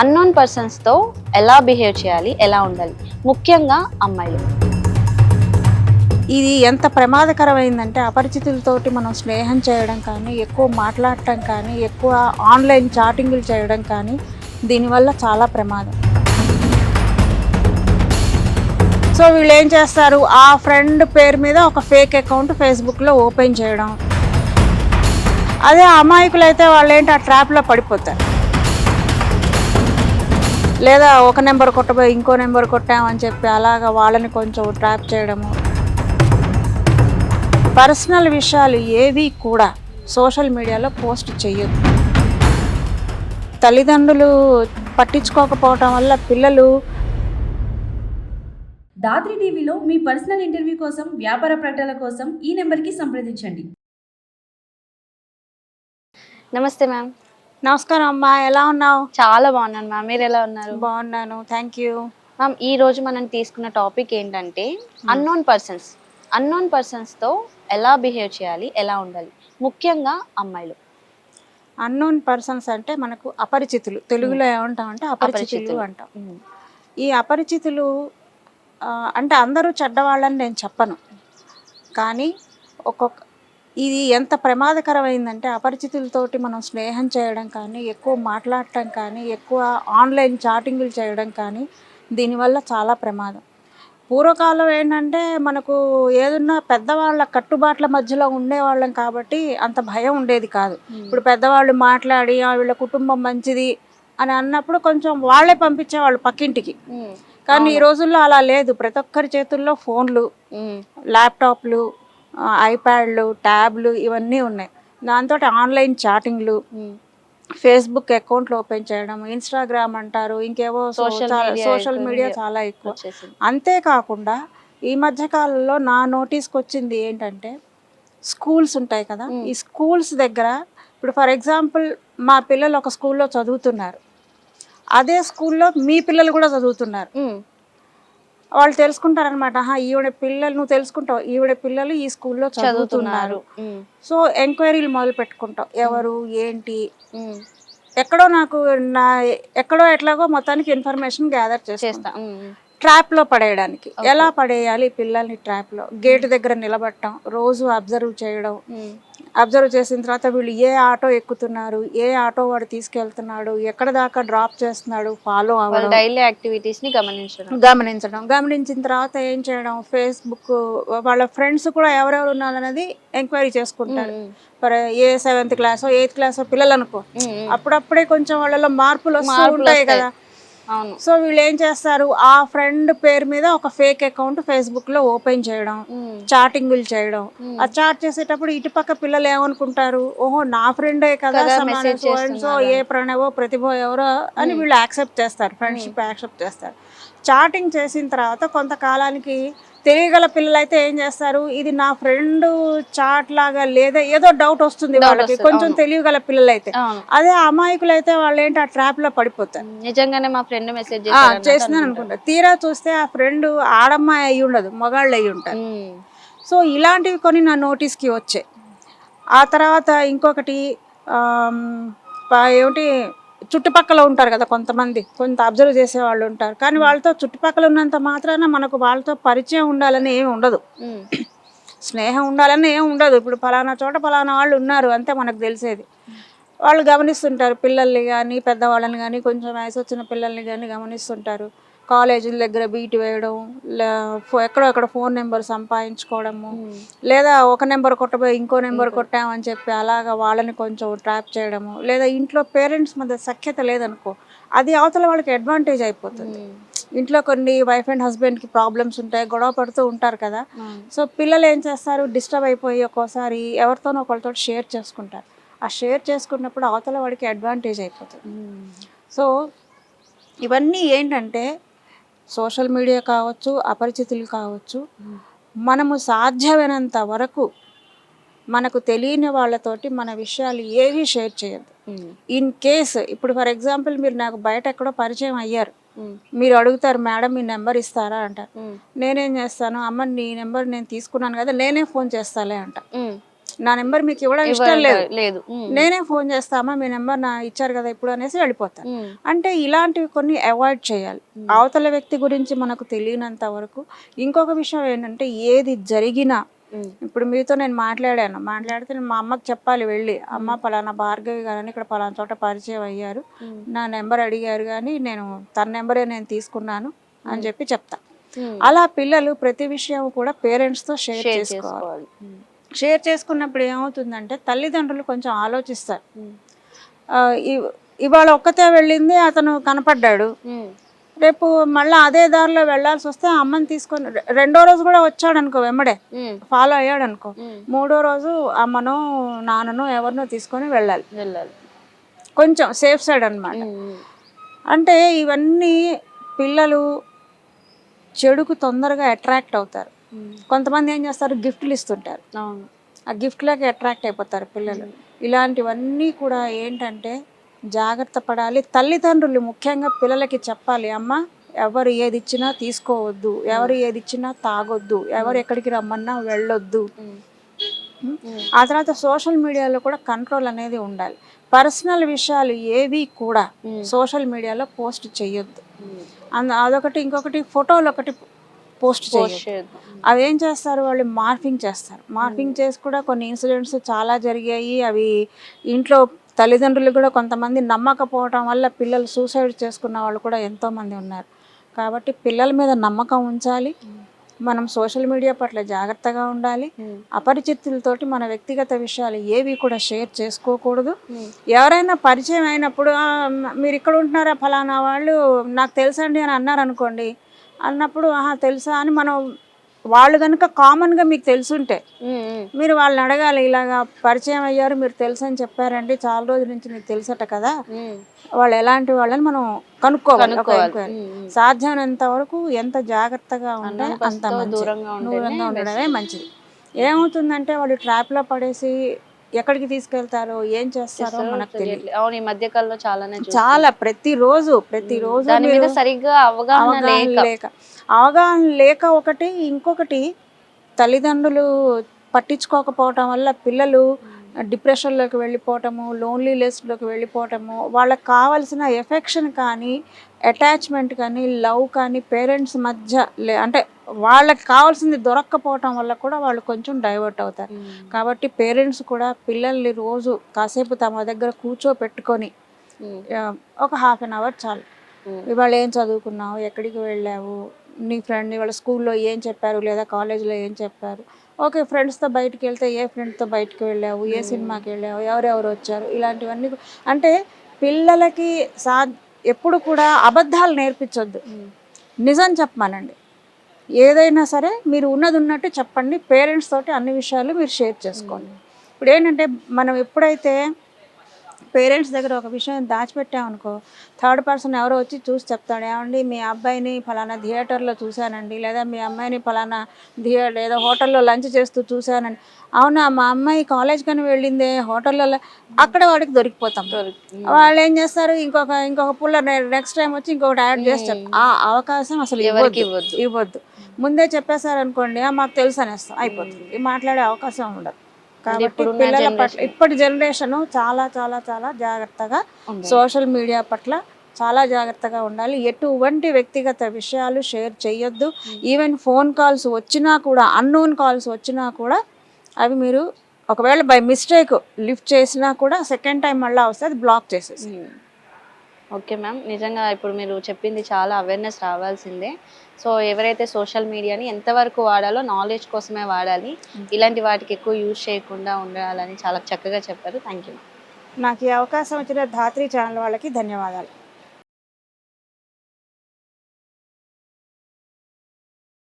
Unknown పర్సన్స్‌తో ఎలా behave చేయాలి? ఎలా ఉండాలి? ముఖ్యంగా అమ్మాయిలు. ఇది ఎంత ప్రమాదకరమైందంటే అపరిచితులతోటి మనం స్నేహం చేయడం కానీ, ఎక్కువ మాట్లాడటం కానీ, ఎక్కువ ఆన్‌లైన్ చాటింగులు చేయడం కానీ, దీనివల్ల చాలా ప్రమాదం. సో వీళ్ళేం చేస్తారు, ఆ ఫ్రెండ్ పేరు మీద ఒక ఫేక్ అకౌంట్ ఫేస్‌బుక్‌లో ఓపెన్ చేయడం. అదే అమాయకులైతే వాళ్ళేంటి ఆ ట్రాప్‌లో పడిపోతారు. లేదా ఒక నెంబర్ కొట్టబోయి ఇంకో నెంబర్ కొట్టామని చెప్పి అలాగా వాళ్ళని కొంచెం ట్రాప్ చేయడము. పర్సనల్ విషయాలు ఏవి కూడా సోషల్ మీడియాలో పోస్ట్ చెయ్యొద్దు. తల్లిదండ్రులు పట్టించుకోకపోవటం వల్ల పిల్లలు దాత్రి టీవీలో మీ పర్సనల్ ఇంటర్వ్యూ కోసం, వ్యాపార ప్రకటనల కోసం ఈ నెంబర్కి సంప్రదించండి. నమస్తే మ్యామ్. నమస్కారం అమ్మా, ఎలా ఉన్నావు? చాలా బాగున్నాను మ్యామ్. మీరెలా ఉన్నారు? బాగున్నాను, థ్యాంక్ యూ. మ్యామ్, ఈరోజు మనం తీసుకున్న టాపిక్ ఏంటంటే అన్నోన్ పర్సన్స్. అన్నోన్ పర్సన్స్‌తో ఎలా బిహేవ్ చేయాలి? ఎలా ఉండాలి? ముఖ్యంగా అమ్మాయిలు. అన్నోన్ పర్సన్స్ అంటే మనకు అపరిచితులు, తెలుగులో ఏమంటామంటే అపరిచితులు అంటాం. హ్మ్. ఈ అపరిచితులు అంటే అందరూ చెడ్డవాళ్ళని నేను చెప్పను, కానీ ఒక్కొక్క ఇది ఎంత ప్రమాదకరమైందంటే అపరిచితులతోటి మనం స్నేహం చేయడం కానీ, ఎక్కువ మాట్లాడటం కానీ, ఎక్కువ ఆన్‌లైన్ చాటింగులు చేయడం కానీ, దీనివల్ల చాలా ప్రమాదం. పూర్వకాలం ఏంటంటే మనకు ఏదున్నా పెద్దవాళ్ళ కట్టుబాట్ల మధ్యలో ఉండేవాళ్ళం కాబట్టి అంత భయం ఉండేది కాదు. ఇప్పుడు పెద్దవాళ్ళు మాట్లాడి వీళ్ళ కుటుంబం మంచిది అని అన్నప్పుడు కొంచెం వాళ్ళే పంపించేవాళ్ళు పక్కింటికి. కానీ ఈ రోజుల్లో అలా లేదు. ప్రతి ఒక్కరి చేతుల్లో ఫోన్లు, ల్యాప్టాప్లు, ఐప్యాడ్లు, ట్యాబ్లు ఇవన్నీ ఉన్నాయి. దాంతో ఆన్లైన్ చాటింగ్లు, ఫేస్బుక్ అకౌంట్లు ఓపెన్ చేయడం, ఇన్స్టాగ్రామ్ అంటారు, ఇంకేవో సోషల్ మీడియా చాలా ఎక్కువ. అంతేకాకుండా ఈ మధ్య కాలంలో నా నోటీస్కి వచ్చింది ఏంటంటే స్కూల్స్ ఉంటాయి కదా, ఈ స్కూల్స్ దగ్గర ఇప్పుడు ఫర్ ఎగ్జాంపుల్ మా పిల్లలు ఒక స్కూల్లో చదువుతున్నారు, అదే స్కూల్లో మీ పిల్లలు కూడా చదువుతున్నారు. వాళ్ళు తెలుసుకుంటారనమాట, ఈవిడ పిల్లలు, నువ్వు తెలుసుకుంటావు ఈవిడ పిల్లలు ఈ స్కూల్లో చదువుతున్నారు. సో ఎంక్వైరీలు మొదలు పెట్టుకుంటావు, ఎవరు ఏంటి. ఎక్కడో ఎట్లాగో మొత్తానికి ఇన్ఫర్మేషన్ గ్యాదర్ చేస్తా. ట్రాప్లో పడేయడానికి ఎలా పడేయాలి పిల్లల్ని, ట్రాప్లో గేటు దగ్గర నిలబడటం, రోజు అబ్జర్వ్ చేయడం. అబ్జర్వ్ చేసిన తర్వాత వీళ్ళు ఏ ఆటో ఎక్కుతున్నారు, ఏ ఆటో వాడు తీసుకెళ్తున్నాడు, ఎక్కడ దాకా డ్రాప్ చేస్తున్నాడు, ఫాలో అవ్వడం, డైలీ యాక్టివిటీస్ని గమనించిన తర్వాత ఏం చేయడం, ఫేస్బుక్ వాళ్ళ ఫ్రెండ్స్ కూడా ఎవరెవరు ఉన్నారనేది ఎంక్వైరీ చేసుకుంటారు. ఏ 7th క్లాసో 8th క్లాసో పిల్లలు అనుకో, అప్పుడప్పుడే కొంచెం వాళ్ళలో మార్పులు వస్తూ ఉంటాయి కదా. సో వీళ్ళు ఏం చేస్తారు, ఆ ఫ్రెండ్ పేరు మీద ఒక ఫేక్ అకౌంట్ ఫేస్బుక్లో ఓపెన్ చేయడం, చాటింగులు చేయడం. ఆ చాట్ చేసేటప్పుడు ఇటుపక్క పిల్లలు ఏమనుకుంటారు, ఓహో నా ఫ్రెండే కదా, సో ఏ ప్రణవో ప్రతిభో ఎవరో అని వీళ్ళు యాక్సెప్ట్ చేస్తారు, ఫ్రెండ్షిప్ యాక్సెప్ట్ చేస్తారు. చాటింగ్ చేసిన తర్వాత కొంతకాలానికి తెలియగల పిల్లలైతే ఏం చేస్తారు, ఇది నా ఫ్రెండ్ చాట్ లాగా లేదా, ఏదో డౌట్ వస్తుంది వాళ్ళకి, కొంచెం తెలియగల పిల్లలైతే. అదే అమాయకులైతే వాళ్ళు ఏంటి ఆ ట్రాప్ లో పడిపోతారు. నిజంగానే మా ఫ్రెండ్ మెసేజ్ చేసిందని అనుకుంటారు, తీరా చూస్తే ఆ ఫ్రెండ్ ఆడమ్మాయి అయి ఉండదు, మగాళ్ళు అయి ఉంటారు. సో ఇలాంటివి కొన్ని నా నోటీస్కి వచ్చాయి. ఆ తర్వాత ఇంకొకటి ఏమిటి, చుట్టుపక్కల ఉంటారు కదా కొంతమంది, కొంత అబ్జర్వ్ చేసే వాళ్ళు ఉంటారు, కానీ వాళ్ళతో చుట్టుపక్కల ఉన్నంత మాత్రాన మనకు వాళ్ళతో పరిచయం ఉండాలని ఏమి ఉండదు, స్నేహం ఉండాలని ఏమి ఉండదు. ఇప్పుడు ఫలానా చోట ఫలానా వాళ్ళు ఉన్నారు అంతే మనకు తెలిసేది. వాళ్ళు గమనిస్తుంటారు పిల్లల్ని కానీ పెద్దవాళ్ళని కానీ, కొంచెం వయసు వచ్చిన పిల్లల్ని కానీ గమనిస్తుంటారు. కాలేజీల దగ్గర బీటు వేయడం, ఎక్కడో అక్కడ ఫోన్ నెంబర్ సంపాదించుకోవడము, లేదా ఒక నెంబర్ కొట్టబోయి ఇంకో నెంబర్ కొట్టామని చెప్పి అలాగా వాళ్ళని కొంచెం ట్రాప్ చేయడము, లేదా ఇంట్లో పేరెంట్స్ మధ్య సఖ్యత లేదనుకో, అది అవతల వాళ్ళకి అడ్వాంటేజ్ అయిపోతుంది. ఇంట్లో కొన్ని వైఫ్ అండ్ హస్బెండ్కి ప్రాబ్లమ్స్ ఉంటాయి, గొడవ పడుతూ ఉంటారు కదా. సో పిల్లలు ఏం చేస్తారు, డిస్టర్బ్ అయిపోయి ఒక్కోసారి ఎవరితోనో ఒకరితో షేర్ చేసుకుంటారు. ఆ షేర్ చేసుకున్నప్పుడు అవతల వాడికి అడ్వాంటేజ్ అయిపోతుంది. సో ఇవన్నీ ఏంటంటే సోషల్ మీడియా కావచ్చు, అపరిచితులు కావచ్చు, మనము సాధ్యమైనంత వరకు మనకు తెలియని వాళ్ళతోటి మన విషయాలు ఏవి షేర్ చేయొద్దు. ఇన్ కేస్ ఇప్పుడు ఫర్ ఎగ్జాంపుల్ మీరు నాకు బయట ఎక్కడో పరిచయం అయ్యారు, మీరు అడుగుతారు మేడం మీ నెంబర్ ఇస్తారా అంటారు. నేనేం చేస్తాను, అమ్మ నీ నెంబర్ నేను తీసుకున్నాను కదా, నేనే ఫోన్ చేస్తాలే అంట. నా నెంబర్ మీకు ఇవ్వడం ఇష్టం లేదు, లేదు. నేనే ఫోన్ చేస్తామా మీ నెంబర్ నా ఇచ్చారు కదా ఇప్పుడు అనేసి వెళ్ళిపోతాను. అంటే ఇలాంటివి కొన్ని అవాయిడ్ చేయాలి. అవతల వ్యక్తి గురించి మనకు తెలియనంత వరకు. ఇంకొక విషయం ఏంటంటే ఏది జరిగినా ఇప్పుడు మీతో నేను మాట్లాడితే నేను మా అమ్మకి చెప్పాలి వెళ్ళి, అమ్మ పలానా భార్గవి గారని ఇక్కడ పలానా చోట పరిచయం అయ్యారు, నా నెంబర్ అడిగారు కానీ నేను తన నెంబరే నేను తీసుకున్నాను అని చెప్పి చెప్తా. అలా పిల్లలు ప్రతి విషయం కూడా పేరెంట్స్తో షేర్ చేసుకోవాలి. షేర్ చేసుకున్నప్పుడు ఏమవుతుందంటే తల్లిదండ్రులు కొంచెం ఆలోచిస్తారు. ఇవాళ ఒక్కతే వెళ్ళింది, అతను కనపడ్డాడు, రేపు మళ్ళీ అదే దారిలో వెళ్లాల్సి వస్తే అమ్మని తీసుకొని రెండో రోజు కూడా వచ్చాడు అనుకో, వెంబడే ఫాలో అయ్యాడు అనుకో, మూడో రోజు అమ్మనో నాన్ననో ఎవరినో తీసుకొని వెళ్ళాలి. కొంచెం సేఫ్ సైడ్ అన్నమాట. అంటే ఇవన్నీ పిల్లలు చెడుకు తొందరగా అట్రాక్ట్ అవుతారు. కొంతమంది ఏం చేస్తారు, గిఫ్ట్లు ఇస్తుంటారు, ఆ గిఫ్ట్లకి అట్రాక్ట్ అయిపోతారు పిల్లలు. ఇలాంటివన్నీ కూడా ఏంటంటే జాగ్రత్త పడాలి. తల్లిదండ్రులు ముఖ్యంగా పిల్లలకి చెప్పాలి, అమ్మ ఎవరు ఏది ఇచ్చినా తీసుకోవద్దు, ఎవరు ఏది ఇచ్చినా తాగొద్దు, ఎవరు ఎక్కడికి రమ్మన్నా వెళ్ళొద్దు. ఆ తర్వాత సోషల్ మీడియాలో కూడా కంట్రోల్ అనేది ఉండాలి. పర్సనల్ విషయాలు ఏవి కూడా సోషల్ మీడియాలో పోస్ట్ చేయొద్దు. అదొకటి. ఇంకొకటి ఫోటోలు ఒకటి పోస్ట్ చేయొద్దు. అవి ఏం చేస్తారు, వాళ్ళు మార్ఫింగ్ చేస్తారు. మార్ఫింగ్ చేసి కూడా కొన్ని ఇన్సిడెంట్స్ చాలా జరిగాయి. అవి ఇంట్లో తల్లిదండ్రులు కూడా కొంతమంది నమ్మకపోవటం వల్ల పిల్లలు సూసైడ్ చేసుకున్న వాళ్ళు కూడా ఎంతోమంది ఉన్నారు. కాబట్టి పిల్లల మీద నమ్మకం ఉంచాలి. మనం సోషల్ మీడియా పట్ల జాగ్రత్తగా ఉండాలి. అపరిచితులతోటి మన వ్యక్తిగత విషయాలు ఏవి కూడా షేర్ చేసుకోకూడదు. ఎవరైనా పరిచయం అయినప్పుడు మీరు ఇక్కడ ఉంటున్నారా, ఫలానా వాళ్ళు నాకు తెలుసండి అని అన్నారనుకోండి, అన్నప్పుడు తెలుసా అని మనం, వాళ్ళు కనుక కామన్గా మీకు తెలుసుంటే మీరు వాళ్ళని అడగాలి, ఇలాగా పరిచయం అయ్యారు మీరు తెలుసు అని చెప్పారండి, చాలా రోజుల నుంచి మీకు తెలుసట కదా, వాళ్ళు ఎలాంటి వాళ్ళని మనం కనుక్కోవాలి. సాధ్యమైనంత వరకు ఎంత జాగ్రత్తగా ఉంటే అంత దూరంగా ఉండడమే మంచిది. ఏమవుతుందంటే వాళ్ళు ట్రాప్లో పడేసి ఎక్కడికి తీసుకెళ్తారో ఏం చేస్తారో మనకు తెలియదు. అవును, ఈ మధ్య కాలంలో చాలా ప్రతిరోజు సరిగ్గా అవగాహన లేక ఒకటి. ఇంకొకటి తల్లిదండ్రులు పట్టించుకోకపోవటం వల్ల పిల్లలు డిప్రెషన్లోకి వెళ్ళిపోవటము, లోన్లీనెస్లోకి వెళ్ళిపోవటము, వాళ్ళకి కావాల్సిన ఎఫెక్షన్ కానీ అటాచ్మెంట్ కానీ లవ్ కానీ పేరెంట్స్ మధ్య అంటే వాళ్ళకి కావాల్సింది దొరక్కపోవటం వల్ల కూడా వాళ్ళు కొంచెం డైవర్ట్ అవుతారు. కాబట్టి పేరెంట్స్ కూడా పిల్లల్ని రోజు కాసేపు తమ దగ్గర కూర్చోపెట్టుకొని ఒక హాఫ్ అన్ అవర్ చాలు, ఇవాళ ఏం చదువుకున్నావు, ఎక్కడికి వెళ్ళావు, నీ ఫ్రెండ్ ఇవాళ స్కూల్లో ఏం చెప్పారు లేదా కాలేజీలో ఏం చెప్పారు, ఓకే ఫ్రెండ్స్తో బయటికి వెళ్తే ఏ ఫ్రెండ్తో బయటికి వెళ్ళావు, ఏ సినిమాకి వెళ్ళావు, ఎవరెవరు వచ్చారు, ఇలాంటివన్నీ. అంటే పిల్లలకి ఎప్పుడు కూడా అబద్ధాలు నేర్పించొద్దు, నిజం చెప్పమానండి. ఏదైనా సరే మీరు ఉన్నది ఉన్నట్టు చెప్పండి. పేరెంట్స్ తోటి అన్ని విషయాలు మీరు షేర్ చేసుకోండి. ఇప్పుడు ఏంటంటే మనం ఎప్పుడైతే పేరెంట్స్ దగ్గర ఒక విషయం దాచిపెట్టామనుకో, థర్డ్ పర్సన్ ఎవరో వచ్చి చూసి చెప్తాడు, ఏమండి మీ అబ్బాయిని ఫలానా థియేటర్లో చూశానండి, లేదా మీ అమ్మాయిని ఫలానా లేదా హోటల్లో లంచ్ చేస్తూ చూశానండి. అవునా, మా అమ్మాయి కాలేజ్ కానీ వెళ్ళిందే హోటల్లో, అక్కడ వాడికి దొరికిపోతాం. వాళ్ళు ఏం చేస్తారు, ఇంకొక పుల్ల నెక్స్ట్ టైం వచ్చి ఇంకొకటి యాడ్ చేస్తారు. ఆ అవకాశం అసలు ఇవ్వద్దు. ముందే చెప్పేశారనుకోండి, మాకు తెలుసు అనేస్తాం, అయిపోతుంది. మాట్లాడే అవకాశం ఉండదు. కాబట్టి పిల్లల పట్ల ఇప్పటి జనరేషన్ చాలా చాలా చాలా జాగ్రత్తగా సోషల్ మీడియా పట్ల చాలా జాగ్రత్తగా ఉండాలి. ఎటువంటి వ్యక్తిగత విషయాలు షేర్ చేయొద్దు. ఈవెన్ ఫోన్ కాల్స్ వచ్చినా కూడా, అన్నోన్ కాల్స్ వచ్చినా కూడా అవి మీరు ఒకవేళ బై మిస్టేక్ లిఫ్ట్ చేసినా కూడా సెకండ్ టైం మళ్ళీ వస్తే అది బ్లాక్ చేసేసి. ఓకే మ్యామ్, నిజంగా ఇప్పుడు మీరు చెప్పింది చాలా అవేర్నెస్ రావాల్సిందే. సో ఎవరైతే సోషల్ మీడియాని ఎంతవరకు వాడాలో నాలెడ్జ్ కోసమే వాడాలి, ఇలాంటి వాటికి ఎక్కువ యూజ్ చేయకుండా ఉండాలని చాలా చక్కగా చెప్పారు. Thank you. నాకు ఈ అవకాశం వచ్చిన ధాత్రి ఛానల్ వాళ్ళకి ధన్యవాదాలు.